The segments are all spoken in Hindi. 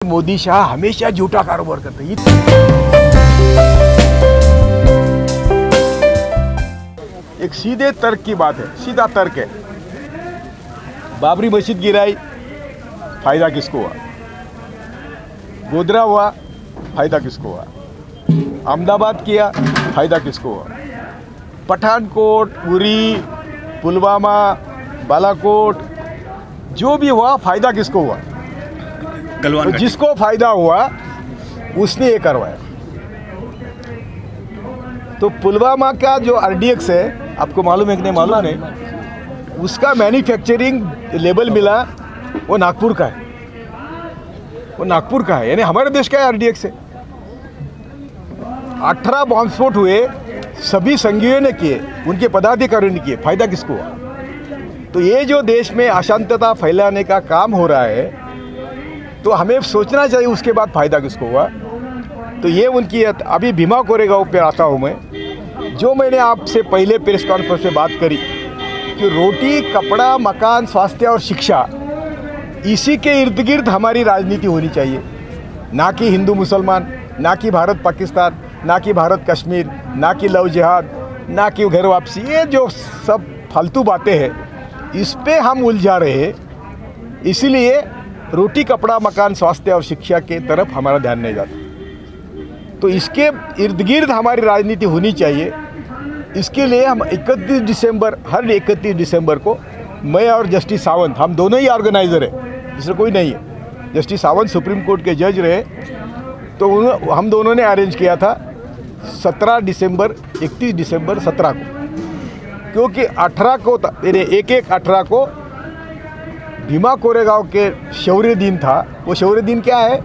मोदी शाह हमेशा झूठा कारोबार करते हैं। एक सीधे तर्क की बात है, सीधा तर्क है। बाबरी मस्जिद गिराई, फायदा किसको हुआ? गोधरा हुआ, फायदा किसको हुआ? अहमदाबाद किया, फायदा किसको हुआ? पठानकोट, उरी, पुलवामा, बालाकोट, जो भी हुआ फायदा किसको हुआ? तो जिसको फायदा हुआ उसने ये करवाया। तो पुलवामा का जो आरडीएक्स है, आपको मालूम है कि नहीं मालूम नहीं, उसका मैन्युफैक्चरिंग लेबल मिला वो नागपुर का है, वो नागपुर का है, यानी हमारे देश का आरडीएक्स है। 18 बॉम्ब स्फोट हुए, सभी संघीयों ने किए, उनके पदाधिकारियों ने किए, फायदा किसको हुआ? तो ये जो देश में अशांतता फैलाने का काम हो रहा है, तो हमें सोचना चाहिए उसके बाद फायदा किसको हुआ। तो ये उनकी, अभी भीमा कोरेगांव पे आता हूँ मैं, जो मैंने आपसे पहले प्रेस कॉन्फ्रेंस में बात करी कि रोटी, कपड़ा, मकान, स्वास्थ्य और शिक्षा, इसी के इर्द गिर्द हमारी राजनीति होनी चाहिए, ना कि हिंदू मुसलमान, ना कि भारत पाकिस्तान, ना कि भारत कश्मीर, ना कि लव जिहाद, ना कि घर वापसी। ये जो सब फालतू बातें हैं, इस पे हम उलझा रहे हैं। इसीलिए रोटी, कपड़ा, मकान, स्वास्थ्य और शिक्षा के तरफ हमारा ध्यान नहीं जाता। तो इसके इर्द गिर्द हमारी राजनीति होनी चाहिए। इसके लिए हम 31 दिसंबर, हर 31 दिसंबर को मैं और जस्टिस सावंत, हम दोनों ही ऑर्गेनाइज़र हैं, इसमें कोई नहीं है। जस्टिस सावंत सुप्रीम कोर्ट के जज रहे, तो हम दोनों ने अरेंज किया था 17 दिसंबर, 31 दिसंबर, 17 को, क्योंकि 18 को, 18 को भीमा कोरेगांव के शौर्य दिन था। वो शौर्य दिन क्या है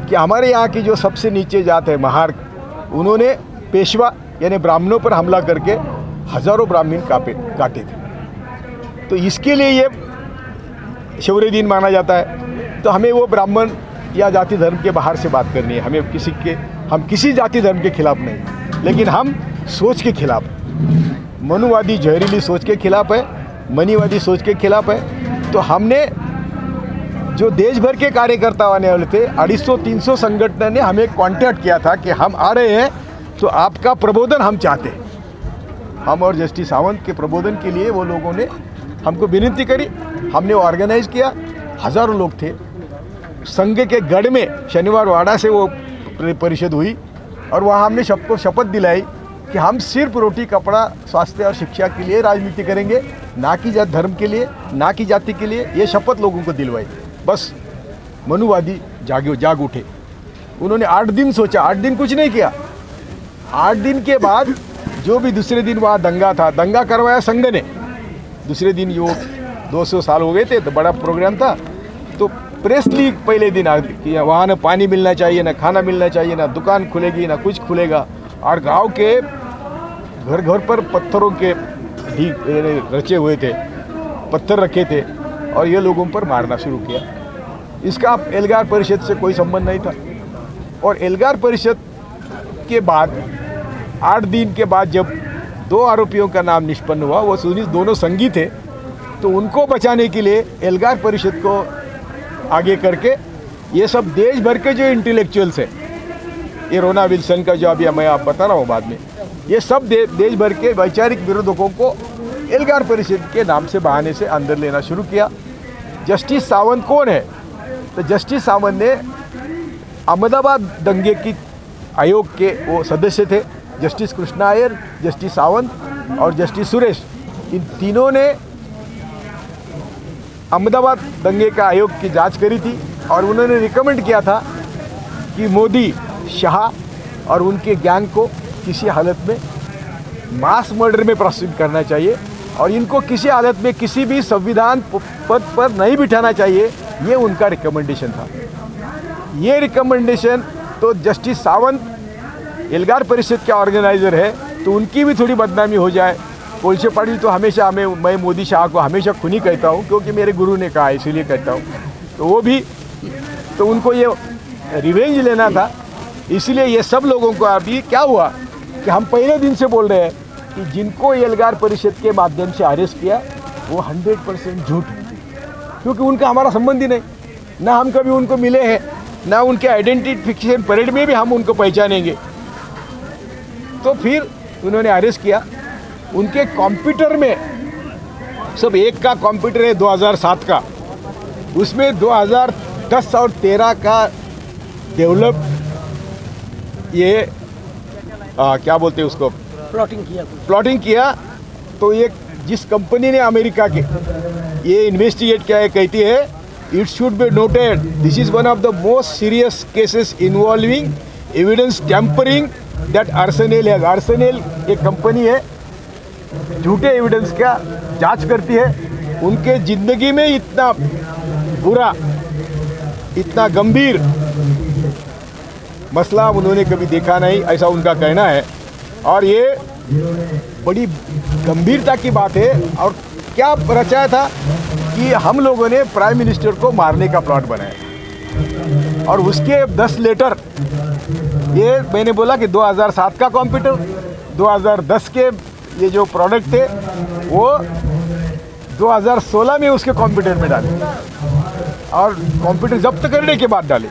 कि हमारे यहाँ की जो सबसे नीचे जात है महार, उन्होंने पेशवा यानी ब्राह्मणों पर हमला करके हज़ारों ब्राह्मण काटे थे। तो इसके लिए ये शौर्य दिन माना जाता है। तो हमें वो ब्राह्मण या जाति धर्म के बाहर से बात करनी है। हम किसी जाति धर्म के खिलाफ नहीं, लेकिन हम सोच के खिलाफ है। मनुवादी जहरीली सोच के खिलाफ है, मनीवादी सोच के खिलाफ है। तो हमने, जो देश भर के कार्यकर्ता आने वाले थे, 250-300 संगठन ने हमें कांटेक्ट किया था कि हम आ रहे हैं, तो आपका प्रबोधन हम चाहते हैं। हम और जस्टिस सावंत के प्रबोधन के लिए वो लोगों ने हमको विनती करी, हमने ऑर्गेनाइज किया। हज़ारों लोग थे। संघ के गढ़ में शनिवार वाड़ा से वो परिषद हुई, और वहाँ हमने सबको शपथ दिलाई कि हम सिर्फ रोटी, कपड़ा, स्वास्थ्य और शिक्षा के लिए राजनीति करेंगे, ना कि धर्म के लिए, ना कि जाति के लिए। ये शपथ लोगों को दिलवाई। बस मनुवादी जाग उठे। उन्होंने 8 दिन सोचा, 8 दिन कुछ नहीं किया। 8 दिन के बाद जो भी दूसरे दिन वहाँ दंगा था, दंगा करवाया संघ ने। दूसरे दिन जो 200 साल हो गए थे, तो बड़ा प्रोग्राम था। तो प्रेस लीग पहले दिन आ कि वहाँ ना पानी मिलना चाहिए, ना खाना मिलना चाहिए, ना दुकान खुलेगी, ना कुछ खुलेगा। और गांव के घर घर पर पत्थरों के रचे हुए थे, पत्थर रखे थे, और ये लोगों पर मारना शुरू किया। इसका एल्गार परिषद से कोई संबंध नहीं था। और एल्गार परिषद के बाद 8 दिन के बाद जब 2 आरोपियों का नाम निष्पन्न हुआ, वो दोनों संगी थे, तो उनको बचाने के लिए एल्गार परिषद को आगे करके ये सब देश भर के जो इंटेलेक्चुअल्स हैं, ये रोना विल्सन का जो अभी मैं आप बता रहा हूँ बाद में, ये सब देश भर के वैचारिक विरोधकों को एल्गार परिषद के नाम से बहाने से अंदर लेना शुरू किया। जस्टिस सावंत कौन है? तो जस्टिस सावंत ने अहमदाबाद दंगे की आयोग के वो सदस्य थे। जस्टिस कृष्णा अय्यर, जस्टिस सावंत और जस्टिस सुरेश, इन तीनों ने अहमदाबाद दंगे का आयोग की जांच करी थी, और उन्होंने रिकमेंड किया था कि मोदी, शाह और उनके गैंग को किसी हालत में मास मर्डर में प्रोसिक्यूट करना चाहिए, और इनको किसी हालत में किसी भी संविधान पद पर नहीं बिठाना चाहिए। ये उनका रिकमेंडेशन था। ये रिकमेंडेशन, तो जस्टिस सावंत एल्गार परिषद के ऑर्गेनाइज़र है, तो उनकी भी थोड़ी बदनामी हो जाए। कोलसे पाटिल तो हमेशा मैं मोदी शाह को हमेशा खूनी कहता हूँ, क्योंकि मेरे गुरु ने कहा, इसीलिए कहता हूँ। तो वो भी, तो उनको ये रिवेंज लेना था। इसलिए ये सब लोगों को अभी क्या हुआ कि हम पहले दिन से बोल रहे हैं कि जिनको एल्गार परिषद के माध्यम से अरेस्ट किया, वो 100% झूठ, क्योंकि उनका हमारा संबंध ही नहीं, ना हम कभी उनको मिले हैं, ना उनके आइडेंटिफिकेशन परेड में भी हम उनको पहचानेंगे। तो फिर उन्होंने अरेस्ट किया। उनके कंप्यूटर में सब एक का कंप्यूटर है 2007 का, उसमें 2010 और 13 का डेवलप ये क्या बोलते हैं उसको, प्लॉटिंग किया। तो ये जिस कंपनी ने अमेरिका के ये इन्वेस्टिगेट किया है, कहती है it should be noted this is one of the most serious cases involving evidence tampering that arsenal है। आर्सेनेल एक कंपनी है, झूठे एविडेंस का जांच करती है। उनके ज़िंदगी में इतना बुरा, इतना गंभीर मसला उन्होंने कभी देखा नहीं, ऐसा उनका कहना है। और ये बड़ी गंभीरता की बात है। और क्या रचाया था कि हम लोगों ने प्राइम मिनिस्टर को मारने का प्लॉट बनाया, और उसके 10 लेटर, ये मैंने बोला कि 2007 का कंप्यूटर, 2010 के ये जो प्रोडक्ट थे वो 2016 में उसके कंप्यूटर में डाले, और कंप्यूटर जब्त करने के बाद डाले,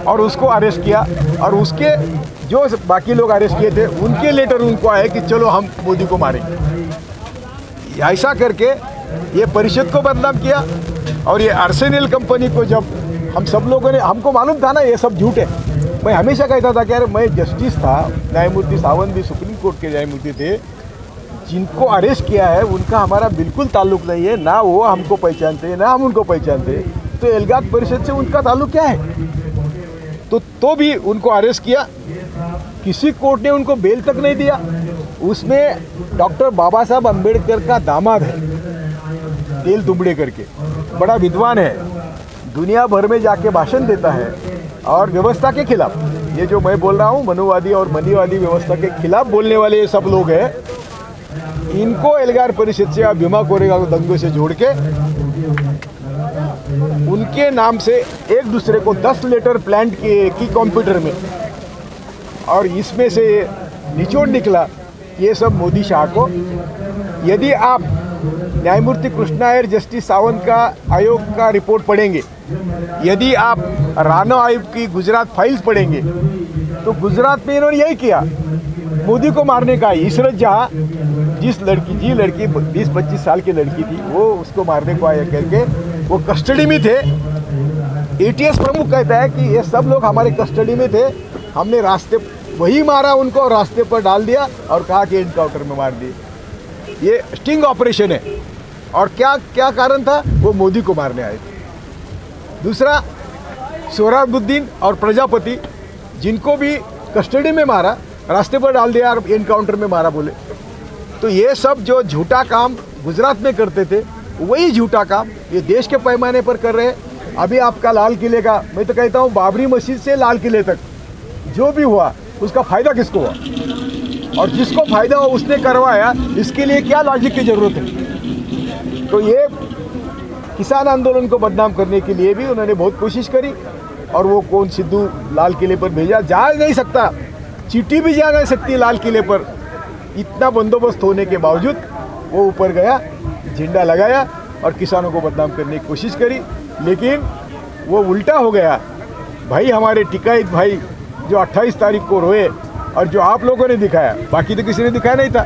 और उसको अरेस्ट किया। और उसके जो बाकी लोग अरेस्ट किए थे उनके लेटर उनको आए कि चलो हम मोदी को मारेंगे। ऐसा करके ये परिषद को बदनाम किया। और ये आर्सेनेल कंपनी को जब हम सब लोगों ने, हमको मालूम था ना ये सब झूठ है। मैं हमेशा कहता था कि यार मैं जस्टिस था, न्यायमूर्ति सावंत भी सुप्रीम कोर्ट के न्यायमूर्ति थे, जिनको अरेस्ट किया है उनका हमारा बिल्कुल ताल्लुक नहीं है, ना वो हमको पहचानते हैं ना हम उनको पहचानते। तो एल्गार परिषद से उनका ताल्लुक क्या है? तो भी उनको अरेस्ट किया। किसी कोर्ट ने उनको बेल तक नहीं दिया। उसमें डॉक्टर बाबा साहब अम्बेडकर का दामाद है, तेल दुबड़े करके, बड़ा विद्वान है, दुनिया भर में जाके भाषण देता है और व्यवस्था के खिलाफ, ये जो मैं बोल रहा हूँ मनुवादी और मनीवादी व्यवस्था के खिलाफ बोलने वाले ये सब लोग हैं, इनको एल्गार परिषद से या भीमा कोरेगांव दंगों से जोड़ के उनके नाम से एक दूसरे को 10 लेटर प्लांट किए की कंप्यूटर में। और इसमें से निचोड़ निकला ये सब मोदी शाह को। यदि आप न्यायमूर्ति कृष्णा अय्यर, जस्टिस सावंत का आयोग का रिपोर्ट पढ़ेंगे, यदि आप राणा आयोग की गुजरात फाइल्स पढ़ेंगे, तो गुजरात में इन्होंने यही किया, मोदी को मारने का। इशरत जहाँ जिस लड़की 20-25 साल की लड़की थी, वो उसको मारने को आया करके वो कस्टडी में थे। एटीएस प्रमुख कहता है कि ये सब लोग हमारे कस्टडी में थे, हमने रास्ते वही मारा उनको और रास्ते पर डाल दिया और कहा कि एनकाउंटर में मार दिए। ये स्टिंग ऑपरेशन है। और क्या क्या कारण था? वो मोदी को मारने आए थे। दूसरा, सोहराबुद्दीन और प्रजापति, जिनको भी कस्टडी में मारा, रास्ते पर डाल दिया और एनकाउंटर में मारा बोले। तो ये सब जो झूठा काम गुजरात में करते थे, वही झूठा काम ये देश के पैमाने पर कर रहे हैं। अभी आपका लाल किले का, मैं तो कहता हूँ बाबरी मस्जिद से लाल किले तक जो भी हुआ उसका फ़ायदा किसको हुआ? और जिसको फ़ायदा हो उसने करवाया, इसके लिए क्या लॉजिक की ज़रूरत है? तो ये किसान आंदोलन को बदनाम करने के लिए भी उन्होंने बहुत कोशिश करी। और वो कौन सिद्धू लाल किले पर भेजा, जा नहीं सकता, चिट्ठी भी जा नहीं सकती लाल किले पर। इतना बंदोबस्त होने के बावजूद वो ऊपर गया, झंडा लगाया और किसानों को बदनाम करने की कोशिश करी। लेकिन वो उल्टा हो गया। भाई हमारे टिकायत भाई जो 28 तारीख को रोए और जो आप लोगों ने दिखाया, बाकी तो किसी ने दिखाया नहीं था,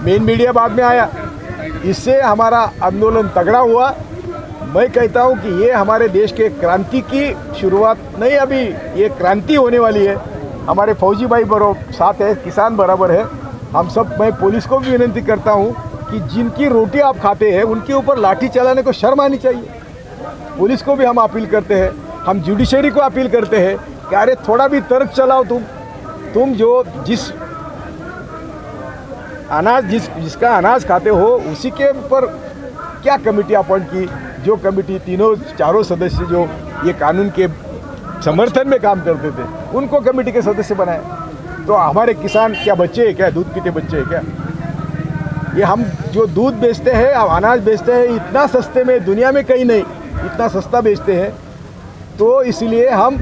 मेन मीडिया बाद में आया, इससे हमारा आंदोलन तगड़ा हुआ। मैं कहता हूँ कि ये हमारे देश के क्रांति की शुरुआत नहीं, अभी ये क्रांति होने वाली है। हमारे फौजी भाई बराबर साथ है, किसान बराबर है। हम सब, मैं पुलिस को भी विनती करता हूँ कि जिनकी रोटी आप खाते हैं उनके ऊपर लाठी चलाने को शर्म आनी चाहिए। पुलिस को भी हम अपील करते हैं, हम जुडिशरी को अपील करते हैं कि अरे थोड़ा भी तर्क चलाओ। तुम जो जिसका अनाज खाते हो उसी के ऊपर क्या कमेटी अपॉइंट की? जो कमेटी चारों सदस्य जो ये कानून के समर्थन में काम करते थे, उनको कमेटी के सदस्य बनाए। तो हमारे किसान क्या बच्चे हैं क्या? दूध पीते बच्चे हैं क्या? ये हम जो दूध बेचते हैं, अनाज बेचते हैं, इतना सस्ते में दुनिया में कहीं नहीं, इतना सस्ता बेचते हैं। तो इसलिए हम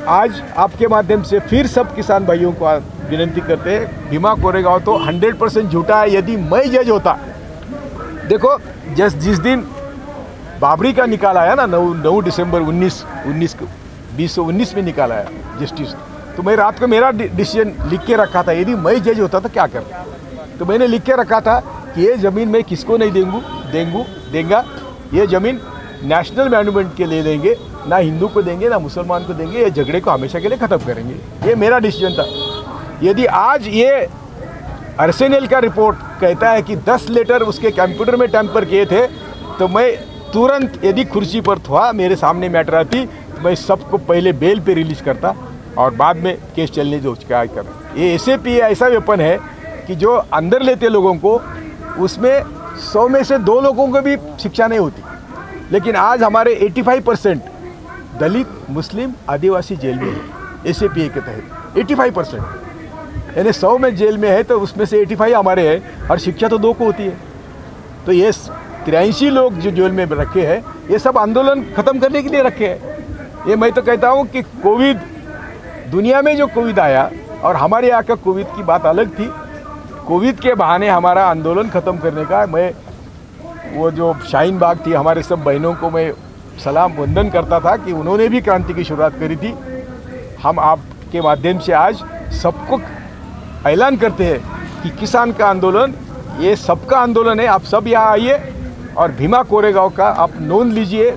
आज आपके माध्यम से फिर सब किसान भाइयों को विनती करते हैं, भीमा कोरेगांव तो 100% झूठा है। यदि मैं जज होता, देखो जिस दिन बाबरी का निकाल आया ना 9 दिसंबर 19 को, 2019 में निकाला है जस्टिस। तो मैं रात को मेरा डिसीजन लिख के रखा था, यदि मैं जज होता तो क्या करता। तो मैंने लिख के रखा था कि ये ज़मीन मैं किसको नहीं देंगा, ये ज़मीन नेशनल मॉन्यूमेंट के लिए देंगे, ना हिंदू को देंगे ना मुसलमान को देंगे, ये झगड़े को हमेशा के लिए ख़त्म करेंगे। ये मेरा डिसीजन था। यदि आज ये आरएसएनएल का रिपोर्ट कहता है कि 10 लेटर उसके कंप्यूटर में टैंपर किए थे, तो मैं तुरंत, यदि कुर्सी पर था मेरे सामने मैटर आती, तो मैं सबको पहले बेल पे रिलीज़ करता और बाद में केस चलने जो क्या कर। ये एसएपी ऐसा वेपन है कि जो अंदर लेते लोगों को, उसमें 100 में से 2 लोगों को भी शिक्षा नहीं होती। लेकिन आज हमारे 85% दलित, मुस्लिम, आदिवासी जेल में है एसएपी के तहत। 85% यानी 100 में जेल में है तो उसमें से 85 हमारे हैं, और शिक्षा तो 2 को होती है। तो ये 83 लोग जो जेल में रखे हैं, ये सब आंदोलन ख़त्म करने के लिए रखे हैं। ये मैं तो कहता हूँ कि कोविड, दुनिया में जो कोविड आया और हमारे यहाँ का कोविड की बात अलग थी। कोविड के बहाने हमारा आंदोलन ख़त्म करने का, मैं वो जो शाहीन बाग थी, हमारे सब बहनों को मैं सलाम वंदन करता था कि उन्होंने भी क्रांति की शुरुआत करी थी। हम आपके माध्यम से आज सबको ऐलान करते हैं कि किसान का आंदोलन ये सबका आंदोलन है। आप सब यहाँ आइए और भीमा कोरेगांव का आप नोट लीजिए,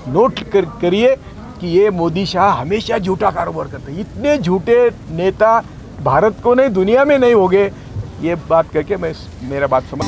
नोट करिए कि ये मोदी शाह हमेशा झूठा कारोबार करते हैं। इतने झूठे नेता भारत को नहीं, दुनिया में नहीं होंगे। ये बात करके मैं मेरा बात समझ